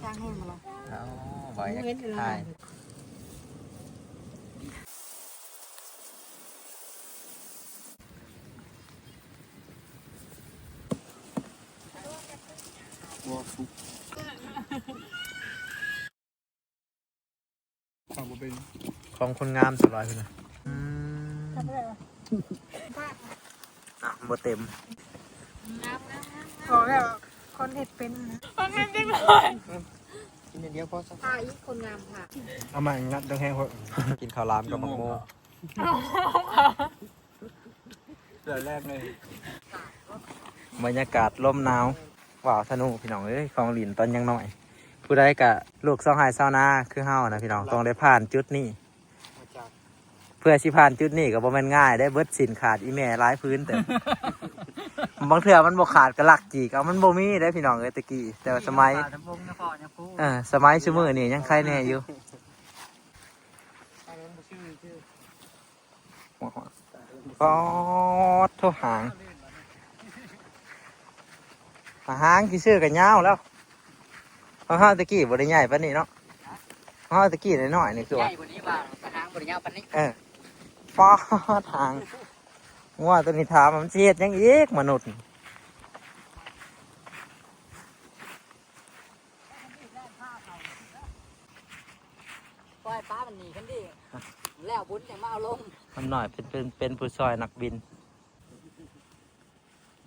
จ้างให้มาลอง เอาไว้ใช่วอฟุกทำมาเป็น ของคนงามสบายเลยทำอะไรวะ บ่เต็ม ขอแบบคนเห็ดเป็นคนเห็ดเป็นเลย กินอย่างเดียวพอสัก ค่ะอีกคนงามค่ะ เอามางัดดังแห้งพอ กินข้าวหลามกับมะม่วง เดี๋ยวแรกเลย บรรยากาศลมหนาวว้าวสนุกพี่น้องเอ้ยของหลินตอนยังน้อย ผู้ใดกะลูกเศร้าหายเศร้านาคือเฮานะพี่น้องต้องได้ผ่านจุดนี้ มาจาก เพื่อสิผ่านจุดนี้ก็บ่แม่นง่ายได้เบิดสินขาดอีแม่หลายพื้นแต่ บางเทื่อมันบ่ขาดก็ลักจีกเอามันบ่มีได้พี่น้องเอ้ยตะกี้แต่ว่าสมัยสมัยซุมื้อนี่ยังใครแน่อยู่ อันนั้นชื่อ ก็โทหางหางที่ชื่อกันยาวแล้วเพราะห้าตะกี้บริใหญ่ปานนี้เนาะห้าตะกี้น้อยๆนี่คือว่า ใหญ่กว่านี้บ้างหางบริยาวปันนี้ ฟ้าทางว่าตัวนี้ถามมันเสียดยังอีกมนุษย์ ปล่อยป้ามันหนีกันดิแล้วบุญอย่างมาเอาลง มันหน่อยเป็นผู้ซอยนักบิน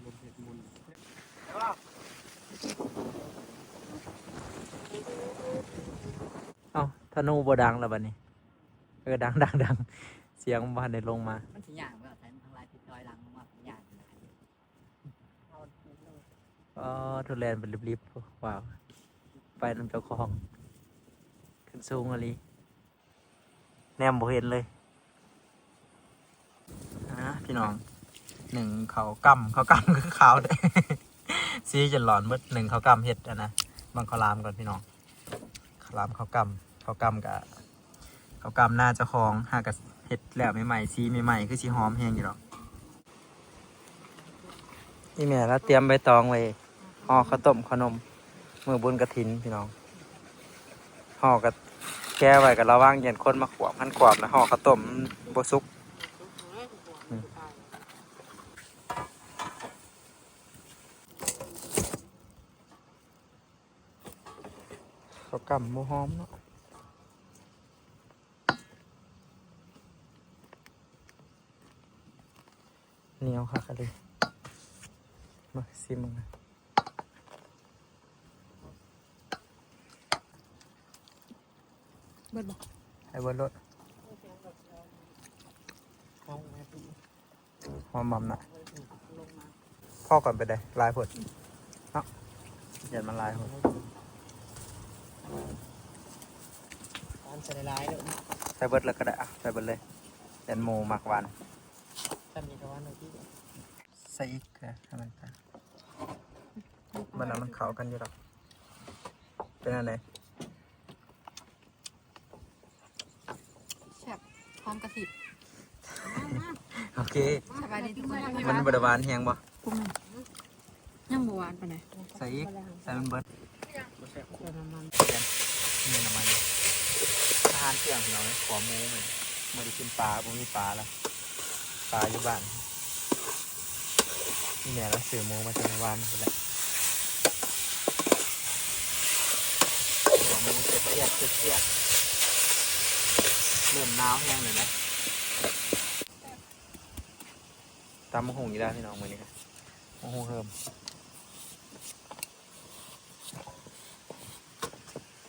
มุนเห็ดมุน เอ้าธนูบ่ดังแล้วบัดนี้ดังเสียงบ้านได้ลงมา มันสิหยางแบบทั้งลายติดรอยหลังมาหยาง ทุเรียนเป็นริบๆว้าวไปน้ำเจ้าของขึ้นสูงอะไรแนมบ่เห็นเลยพี่น้องหนึ่งเขากำคือขาวเด้ ซีจะหลอนเบิดหนึ่งเขากำเห็ดอะนะบางข้าวรามก่อนพี่น้องข้าวรามเขากำกับเขากำหน้าเจ้าของหากับเห็ดแล้วใหม่ๆซีใหม่ๆคือสีหอมแห้งอยู่หรอกนี่แม่แล้วเตรียมใบตองไว้ห่อข้าวต้มขนมมือบุญกระถินพี่น้องห่อกับแก้ไว้กับระว่างเย็นคนมาขวบมันขวบแล้วห่อข้าวต้มบสุกข้าวกำบ่หอมเนาะเหนียวค่ะกันเลยมาซิมมา เบิดบอก ไอ้บนรถ ห้องแม่พี่ หอมมัมน่ะพ่อก่อนไปได้ลายผดเนาะเดี๋ยวมันลายผด ตอนเสร็จลายเลย ใส่เบิดเลยก็ได้อ่ะใส่เบิดเลยเดี๋ยวหมูหมักหวาน ทำยังไงวันที่ ใส่อีกนะให้มันไปมันเอามันเข้ากันอยู่หรอกเป็นอะไร แซ่บพร้อมกระถิ่น โอเค สบายดีทุกคน มันบริวารแหงบ่ กุ้งยังบหวานปะไหน ใส่อีกใส่มันเบิด ใส่น้ำมัน นี่น้ำมันอาหารเที่ยงเราขอหมูเหมือนไม่ได้กินปลาบ่มีปลาแล้วปลาอยู่บ้านนี่แม่เราซื้อหมูมาจากวานไปแล้วหัวหมูเจี๊ยบเริ่มหนาวแห้งเลยนะตำมะฮุงอยู่แล้วพี่น้องมื้อนี้มะฮุงเพิ่ม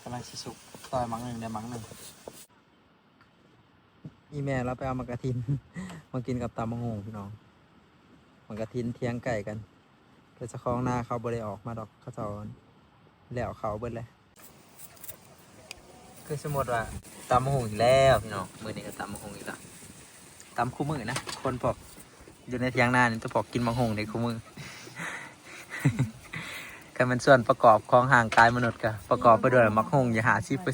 กำลังสิสุกต่อยมังหนึ่งได้มังหนึ่งอีแม่เราไปเอามากระทิน มากินกับตำมะฮุงพี่น้องมากระทินเทียงไก่กันเพื่อจะคล้องหน้าเขาบริออกมาดอกเขาจะแล้วเขาเบิดเลยคือสมมติว่าตำมะฮุงอีกแล้วพี่น้องมื้อนี้ก็ตำมะฮุงอีกแล้วตำคู่มือนะคนพอกอยู่ในเทียงนานี่จะพอกกินมะฮุงในคู่มือ กันเป็นส่วนประกอบของห่างกายมนุษย์กันประกอบไปด้วยมะฮุงอย่าหา10%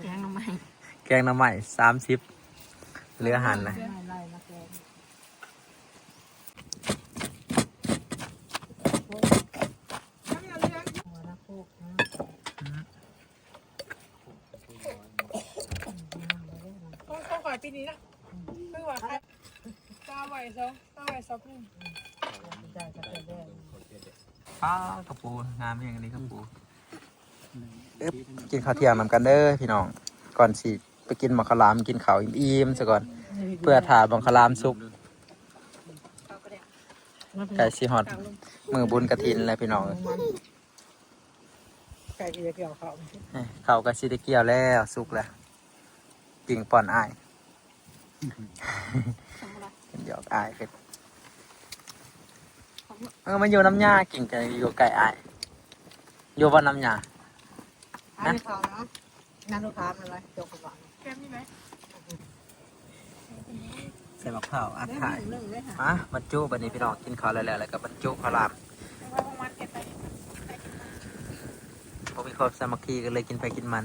แกงน้ำมัน แกงน้ำใหม่30เหลืออาหารนะ ปีนี้นะเพิ่งว่าใครตาไหวซอฟนึง ป้ากระปูงามอย่างนี้กระปูกินข้าวเที่ยงนำกันเด้อพี่น้องก่อนสิไปกินมังคลามกินข้าวอิ่มๆซะก่อนเพื่อถ่ามังคลามสุกไก่ซีฮอดมือบุญกระถินเลยพี่น้อง ไก่ที่จะเกี่ยวเขา เขากระชิได้เกี่ยวแล้วสุกแล้วปิงป่อนอ้ายเดี๋ยวอ้ายเพิ่นมันอยู่น้ำยากิ่งไก่อยู่ไก่อ้ายอยู่บนน้ำยา อันนี้เขาเนาะงานลูกค้ามันอะไรจบก่อน แกมีไหม ใส่มะพร้าวอัดถ่าย นึ่งเลยค่ะ มาบรรจุบันนี้พี่น้องกินข้าวแล้วแล้วก็บรรจุข้าวหลาม ว่าประมาณเก็บไป ผมมีครบสามัคคีกันเลยกินไปกินมัน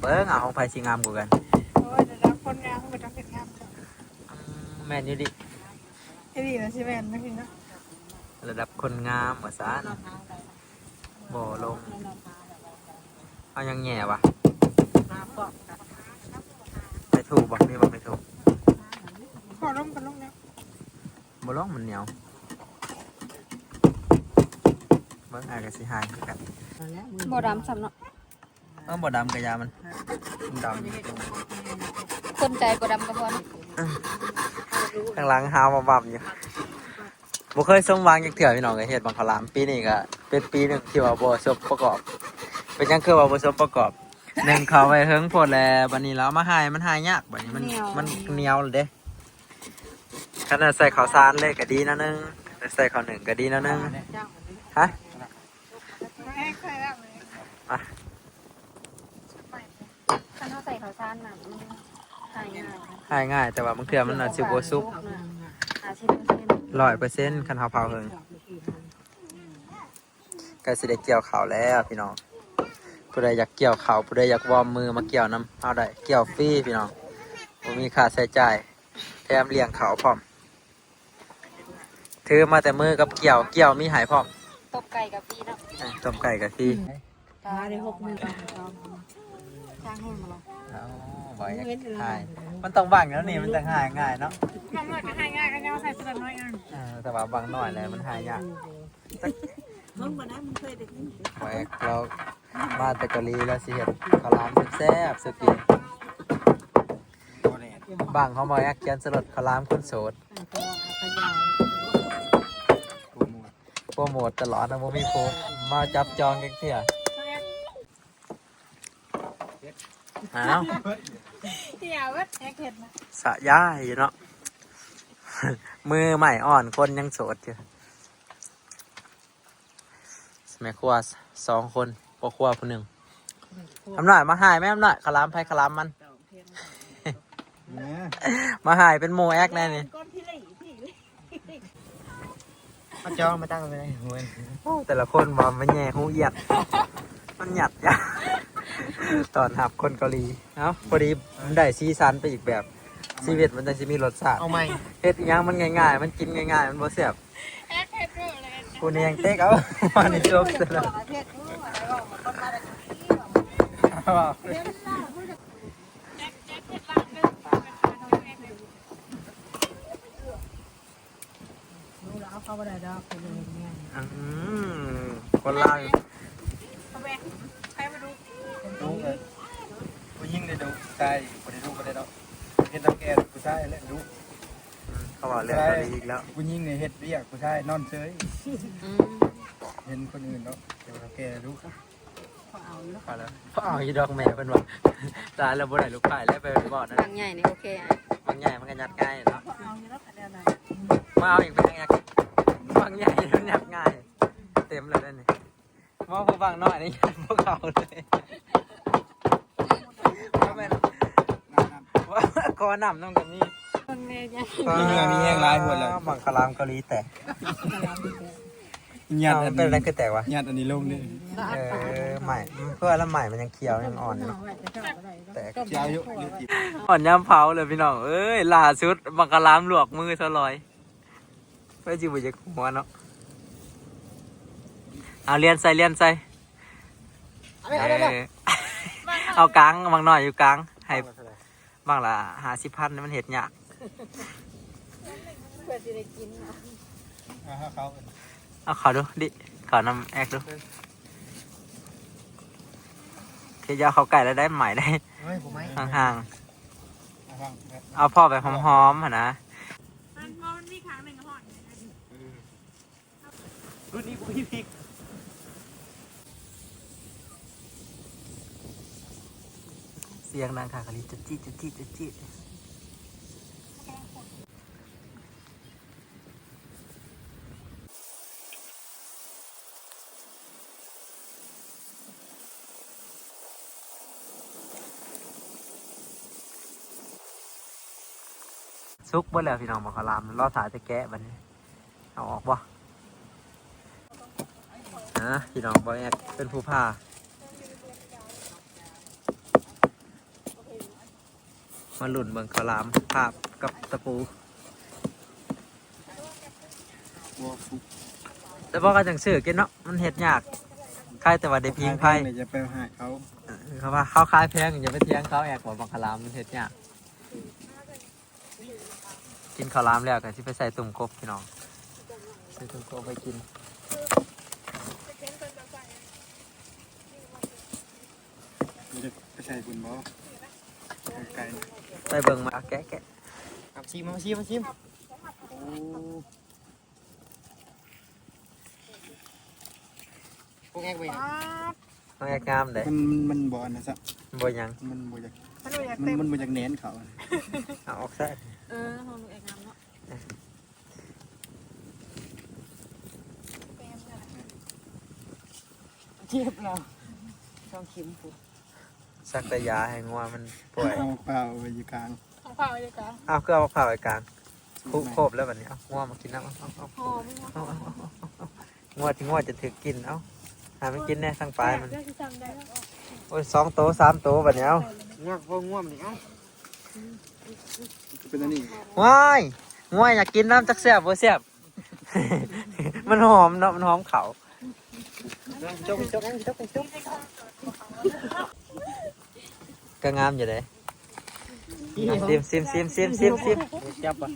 เบิ้งเอาของไผ่สีงามกว่ากัน โอ้ยเดี๋ยวรับคนงานเขาไปทำเป็นงานจ้ะ แม่นอยู่ดิ ไอ้ดีนะใช่ไหมนะพี่นะ ระดับคนงามหัวสานบ่ลงเอายังแง่วะ น้ำก็ ไม่ถูกบอกนี่บอกไม่ถูก ขอร่มกันลงแล้ว บ่ลงมันเหนียวเบิ้งอายกับสิหายคือกัน บ่ดำสำเนาะ บ่ดำกระยามันดำ คนใจบ่ดำก็พอนะ ข้างหลังหาวมาบำอยู่บ่เคยสมหวังจักเถื่อพี่น้องก็เฮ็ดบังคลามปีนี้ก็เป็นปีหนึงที่ว่าบ่สมประกอบ เป็นหยังคือว่าบ่สมประกอบหนึ่งเขาไปเฮิงโพดแล้วบัดนี้แล้วมาหายมันหายยากบัดนี้มันเหนียวเลยเด้ขนาดใส่ข้าวสารเลยก็ดีนะนึงใส่ข้าวหนึ่งก็ดีนะนึงฮะ แห้งใส่แล้วเลย อ่ะ ถ้าเราใส่ข้าวสารน่ะมันหายง่าย หายง่ายแต่ว่าบางเทื่อมันอาจสิบ่สุก 100%คันเฮาเผาเฮิงก็สิได้เกี่ยวข้าวแล้วพี่น้องผู้ใดอยากเกี่ยวข้าวผู้ใดอยากวอร์มมือมาเกี่ยวน้ำเอาได้เกี่ยวฟรีพี่น้องบ่มีค่าใช้จ่ายแถมเลี้ยงข้าวพร้อมถือมาแต่มือกับเกี่ยวมีหายพร้อม ตบไก่กับพี่เนาะ ต้มไก่กับฟรี ตาได้6 มื้อ จ้างให้มาลอง บ่อยากหายมันต้องบังแล้วนี่มันจะหายง่ายเนาะ น้ำหน่อยก็ให้ง่ายกันเนี่ยใส่ตัวน้อยอ่ะ แต่ว่าบางหน่อยแล้วมันหายยาก มึงบ่ได้มึงเคยได้ยิน ไว้เรามาแต่เกาหลีแล้วสิเห็ดข้าวหลามแซ่บๆสุกินบางเขาบอกอยากเขียนสลดข้าวหลามคนโสด ขยาย โปรโมทตลอดนะบ่มีโฟมมาจับจองกันเสียอ้าว เดี๋ยวว่าแห้งเผ็ดนะ สะย่ายอยู่เนาะ มือใหม่อ่อนคนยังโสดอยู่แม่ครัว2 คนพ่อครัวผู้หนึ่งทำหน่อยมาหายไหมทำหน่อยขาวหลามไผ่ขาวหลามมัน มาหายเป็นโมแอกแน่นี่ มาจองมาตั้งไปเลยเว้ย แต่ละคนว่ามันแย่หูเอียด มันหยัดยาตอนหับคนเกาหลีเนาะพอดีมันได้ซีซันไปอีกแบบชีวิตมันจะมีรสชาติ เอาใหม่ เฮ็ดอีหยังมันง่ายๆ มันกินง่ายๆ มันบ่แซ่บ แห้งเผ็ดเลย กูนี่ยังเต๊กเอา วันนี้จบซะแล้ว เอาเข้าบ่ได้ดอกเป็นอย่างเงี้ย คนลาว เอาไปใครมาดู ดูเลยผู้หญิงได้ดูชายบ่ได้ดูบ่ได้ดอกเฮ็ดตะแก่ผู้ชายและดู เขาบอกเรื่องเกาหลีอีกแล้ว ผู้หญิงเนี่ยเฮ็ดเรียกผู้ชายนอนเฉยเห็นคนอื่นเนาะเดี๋ยวตะแก่ดูครับ พอแล้วพอเอาอีดอกแม่เพิ่นว่าตายแล้วบ่ได้ลูกไผ่แล้วไปบ่นั่น บางใหญ่นี่โอเคอ่ะ บางใหญ่มันก็ยัดง่ายเนาะ เอาอยู่แล้วกันได้ มาเอาอีกเป็นยังไงบางใหญ่มันยัดง่าย เต็มเลยนั่นนี่ว่าผู้บางน้อยนี่ยัดพวกเขาเลยว่าแม่นว่าคอหนำต้องกันนี่ คนเนี่ย มีแห้งหลายหัวเลย บังคลามเกาหลีแตก ยัด เอา อัน เป็นอะไรคือแตกวะ ยัดอันนี้ลงนี่ ใหม่เพื่อแล้วใหม่มันยังเขียวยังอ่อนอยู่เนาะแตก เจ้าอยู่ติด อ่อนย่ำเผาเลยพี่น้องเอ้ยล่าสุดบังคลามลวกมือซะลอยไม่จิบุจะหัวเนาะเอาเลียนใส่เอากลางบางหน่อยอยู่กลางให้ บางละ50,000นี่มันเห็ดยาก เพื่อจะได้กินนะ ให้เขา เอาขอดูดิขอนำแอกดูเทียาเขาไก่แล้วได้ใหม่ได้ เฮ้ยผมไม่ ห่างๆเอาพ่อไปหอมๆหั่นนะ มันมีครั้งหนึ่งหอด รุ่นนี้กูพี่พริก เสียงดังค่ะกะลิจะจี้จะจี้จะจี้ซุกบ่แล้วพี่น้องบอกขลามรอสายจะแกะบัดนี้เอาออกบ่พี่น้องบอยแอกเป็นผู้พามาหลุ่นเบิ่งขลามภาพกับตะปู บัวฟุก แต่บอกกันจังซื้อกินเนาะมันเฮ็ดยากใครแต่ว่าได้พิงไพ่ จะไปหาเขา เขาว่าเขาขายแพงอย่าไปเถียงเขาแอกว่าบังขลามมันเฮ็ดยากกินข้าวหลามแล้วก็สิไปใส่ตุ่มกบพี่น้องใส่ตุ่มกบไปกิน จะไปใส่บุญบ่ไก่ ไปเบิ่งมาแกะ มาชิมมาชิมมาชิมพวกแอกไป น้องแอกงามเด้ มันบ่อนนะซะ บ่หยัง มันบ่อยาก มันดูอยากเต็ม มันบ่อยากเน้นเขา เอาออกซะ หอมเอกงามเนาะเจ็บแล้วต้องเข็มปุ๊บ สักแต่ยาให้งัวมันป่วย เอาเปล่าไปอยู่กลาง ของข้าวเลยกะ เอาคือเอาข้าวไว้กลางคุโคบแล้วบัดนี้เอางัวมากินน้ำเอา หอม งัวจะถึกกินเอาหามันกินแน่ทั้งปลายมัน เรื่องที่จำได้ โอ้ย2 โต 3 โตบัดนี้เอา ง่วงพวกง่วงนี่เอ้าเป็นอันนี้ ว้ายงัวอยากกินน้ำจักแซ่บบ่แซ่บ มันหอมเนาะมันหอมเขา จกจกจกจก ก็งามอยู่เลยซิม จับป่ะ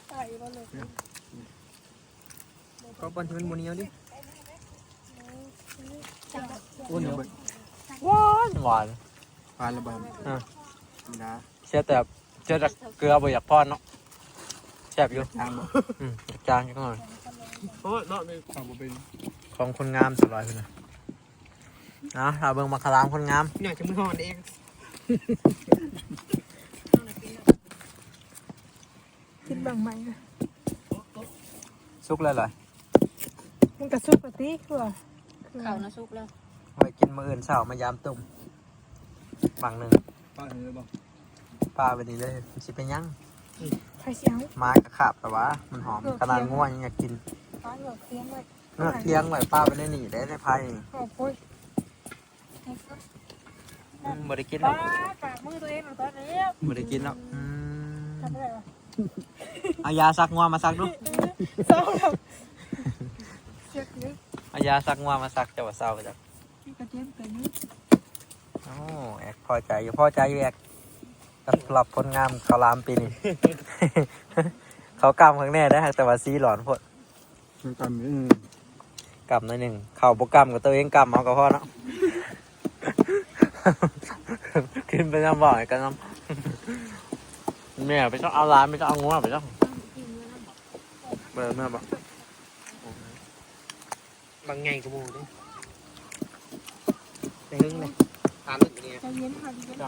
ใส่มาเลย ก็ปนที่มันมูเนียวดิ อุ่นหวาน ปลาระบำนะ เสียแต่เจอจากเกลือบ่อยากป้อนเนาะแซ่บอยู่ ทางบ่ จางจังหน่อย โอ้ยเนาะมีข้าวบ่เป็น ของคนงามสบายเลยนะเราเบิ่งมาคารามคนงาม เนี่ยจะมือห่อเอง กินบางไหม สุกเลยเหรอ มันกระซุกกะติคือว่า ข้าวนะสุกแล้ว ไว้กินมื้ออื่นเช้ามายามตุ่มบางหนึ่ง ปลาเนื้อบ่ ปลาไปนี่เลยมันสิไปยั่ง ใครเสียว มากระขาบแต่ว่ามันหอมขนาดง่วงยังอยากกิน ร้านหยอกเสียงเลย เนื้อเลี้ยงไว้ปลาไปในนี่ได้ในไผ่ โอ้โห บ่ได้กินหร ป้า อก ปากมือตัวเองหนูตอนนี้ บ่ได้กินหรอก ทำได้หรอ เอายาซักงัวมาซักดู เศร้าแล้วเจ็บเยอะ เอายาซักงัวมาซักจะว่าเศร้าจ้ะ พี่กระเทียมตัวนี้ โอ้แอกพอใจอยู่แอกสำหรับคนงามเขาลามปีนี้ เขากำข้างแน่ได้แต่ว่าซีหลอนพด มันกำกำหน่อยหนึ่งเขาบกำกับตัวเองกำเอากับพ่อเนาะ ขึ้นไปน้ำบ่อยกันน้ำแม่ไปต้องเอาร้านไปต้องเอางัวไปต้องเบอร์แม่บอก บางไงกูมูดิ ไปหึงเลย ถามหนึ่งเนี่ย ใจเย็นค่ะใจเย็นเ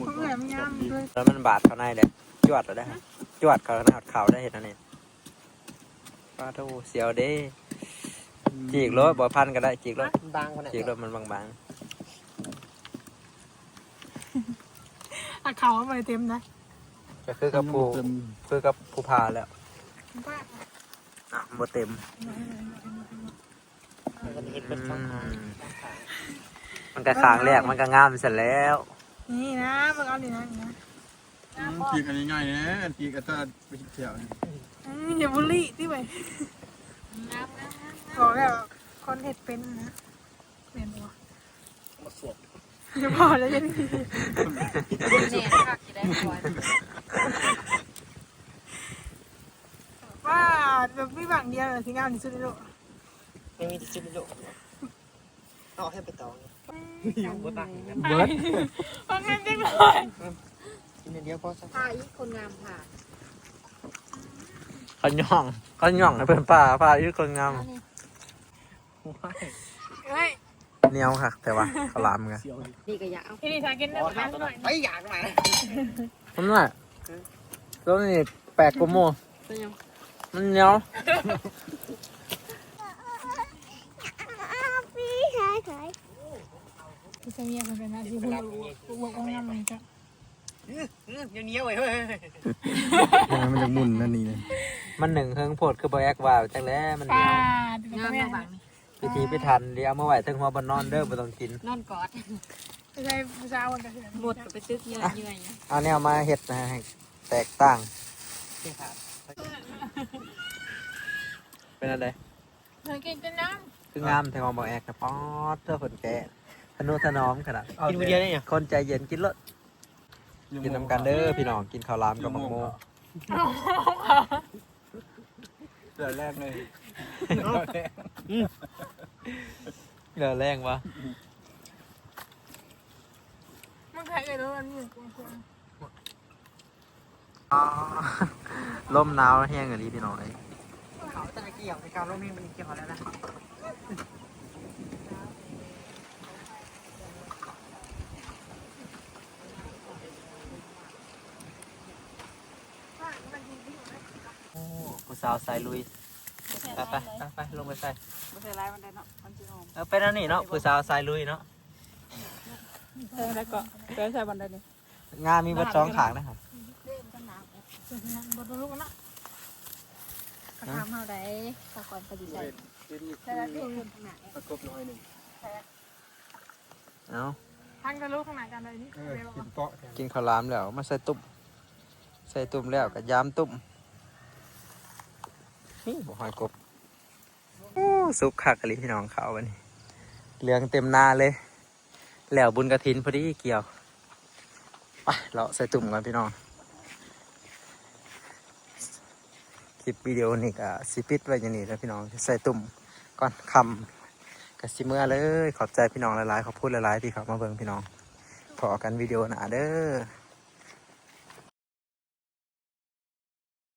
ขาแหลมยามเลย แล้วมันบาดเขาในเลยจวดเราได้ฮะจวดเขาหน้าเขาได้เห็นอันนี้ป้าทูเสียวเด้จีกรถบ่พันก็ได้จีกรถ บางคนไหน จีกรถมันบาง อ่ะเขาไปเต็มนะ ๆก็คือกับผู้พาแล้ว ป้า อ่ะบ่เต็ม มันเห็นเป็นช่องทาง มันก็ค้างแรกมันก็งามเสร็จแล้ว นี่นะมึงเอาดินะ ทีกันง่ายๆนะทีก็ถ้าไปเที่ยว อย่าบุลี่ที่ไปบอกแล้วคนเห็ดเป็นนะเป็นหัว มาสวบ จะพอแล้วยัง เนี่ยค่ะกี่ได้ก่อน ว่าแบบไม่บางเดียวเลยที่งานที่สุดในโลก ไม่มีชิ้นโลกเอาให้ไปต่ออยู่บ่ตั้งกัน เบิร์ด ฟังกันจังเลย กินเดียวพอสัก พาอีกคนงามผ่า เขาย่องให้เพื่อนป่าป่ายืดคนงาม เฮ้ย เหนียวค่ะ แต่ว่าเขาลามกัน นี่ก็อยากเอา ที่นี่ทากินได้ไหมหน่อย ไปอยากไหน ผมว่าตัวนี้แปลกกว่าโม เป็นยัง มันเหนียว ที่จะมีอะไรกันนะที่พูดว่าก็งามมันจะ เนี้ยเว้ยเฮ้ย มันจะมุนนั่นนี่มันหนึ่งเฮิงโพดคือบอยแอกว่าจังแล้วมันเห ป นี ลา ยว ถึง งาม แม่ มาบัง พิธีพิธันเดี๋ยวเอามาไหวถึงหัวบนนอนเด้อบ่ต้องกิน นอนกอด ไม่ใช่ผู้สาวคนกันเถอะ หมดไปตึกเยื่อเยื่อ เอาแนวมาเห็ดนะให้แตกต่าง เป็นอะไร เธอกินกันน้ คืองามแทงอบอกแอกนะป๊อดเท่าผลแก่ทนุถนอมขนาด กินคนเดียวได้ยัง คนใจเย็นกินเลยกินน้ำกันเด้อพี่น้องกินข้าวรามกับมักโม เดือดแรกเลย เหลือแรงวะ ำมันใครกันแล้วมันมีกลัว ลมหนาวแห้งอย่างนี้พี่น้องเอ้ย เขาตะกี้อย่างในการร่มนี่มันเกี่ยวแล้วนะ โอ้ผู้สาวสายลุยไปลงไปใส่ ไม่ใช่ไรมันได้เนาะมันจีนอม ไปนั่นนี่เนาะผู้สาวสายลุยเนาะ แล้วก็ใช้บันไดเลย งานมีบัดสองขางนะครับ เล่นกันน้ำ บนลูกนะ ก็ทำเอาได้ตะกอนก็ดีใจ ใช่แล้วที่ ประกบน้อยหนึ่ง เอา ทางกันลูกข้างหน้ากันเลยนี่ กินเปาะ กินข้าวรามแล้วมาใส่ตุ่มแล้วก็ยามตุ่มนี่บ่หอยกบโอ้สุกคักกะลิพี่น้องเขาวันนี้เหลืองเต็มหน้าเลยแล้วบุญกระถินพอดีเกี่ยวไปเราใส่ตุ่มกันพี่น้องคลิปวิดีโอนี่ก็สิปิดไว้อย่างนี้แล้วพี่น้องใส่ตุ่มก่อนคำกับสิเมื่อเลยขอบใจพี่น้องหลายๆขอบพูดหลายๆที่เขามาเบิ่งพี่น้องพอกันวิดีโอหน้าเด้อ